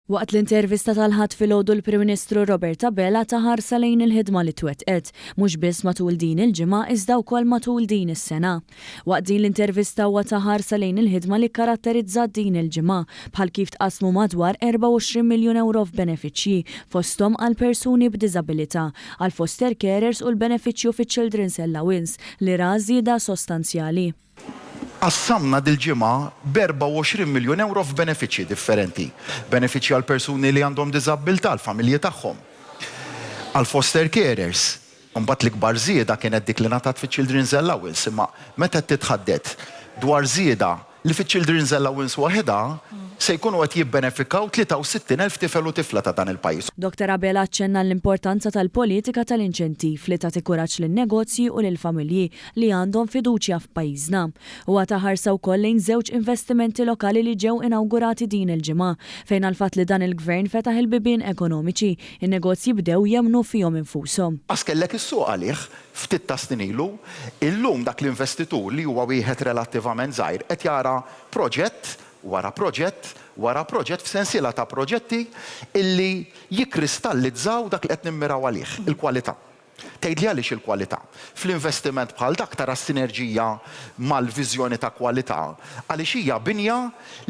Waqt l-intervista tal-ħadd filgħodu l-Prim Ministru Robert Abela taħarsa lejn il-ħidma li twettqet, mhux biss matul din il-ġimgħa iżda wkoll matul din is-sena. Waqt din l-intervista huwa taħarsa lejn il-ħidma li karatterizzat din il-ġimgħa bħal kif tqasmu madwar 24 miljun euro f'benefiċċji fosthom għal persuni b'diżabilità, għal foster carers u l-benefiċċju fiċ-Children's Allowance li ra żieda sostanzjali. Assamna dil-ġimgħa b'24 miljun euro f'benefiċċji differenti. Benefiċċji għal persuni li għandhom diżabilità, l-familji tagħhom. Għal foster carers, mbagħad l-ikbar żieda kienet dik li ngħatat fiċ-Children's Allowance, imma meta titħaddet dwar żieda li fiċ-Children's Allowance waħedha se jkunu qed jibbenefikaw 63,000 tifel u tifla ta' dan il-pajjiż. Dr. Abela aċċenna l-importanza tal-politika tal-inċentiv li tagħti kuraġġ lin-negozji u lill-familji li għandhom fiduċja f'pajjiżna. Huwa taħarsa wkoll lejn żewġ investimenti lokali li ġew inawgurati din il-ġimgħa fejn għall-fatt li dan il-gvern fetaħ il-bibien ekonomiċi, in-negozji bdew jemmnu fihom infushom. Għas kellek is-suq għalih ftit ta' snin ilu, illum dak l-investitur li huwa wieħed relattivament żgħir qed jara proġett wara proġett wara proġett f'sensiela ta' proġetti illi jikkristallizzaw dak li qed nimmiraw għalih, il-kwalità. Tgħidli għaliex il-kwalità. Fl-investiment bħal dak tara sinerġija mal-viżjoni ta' kwalità għaliex hija binja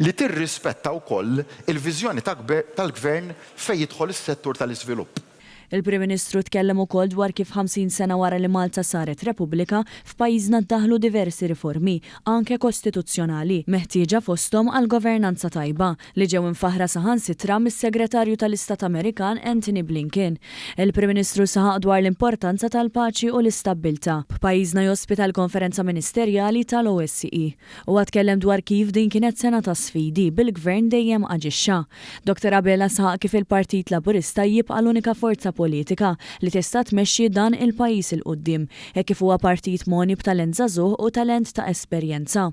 li tirrispetta wkoll il-viżjoni tal-gvern fejn jidħol is-settur tal-iżvilupp. Il-Prim Ministru tkellem ukoll dwar kif 50 sena wara li Malta saret Repubblika f'pajjiżna ddaħlu diversi riformi, anke kostituzzjonali, meħtieġa fosthom għal governanza tajba li ġew infaħra saħansitra mis-Segretarju tal-Istat Amerikan Antony Blinken. Il-Prim Ministru saħaq dwar l-importanza tal-paċi u l-istabbiltà. B'pajjiżna jospita l-Konferenza Ministerjali tal-OSCE u tkellem dwar kif din kienet sena ta' sfidi bil-Gvern dejjem aġixxa. Dr. Abela saħaq kif il-Partit Laburista jibqa' l-unika forza politika li tista' tmexxi dan il-pajjiż il qudiem hekk kif huwa partit monib talent żagħżugħ u talent ta' esperjenza.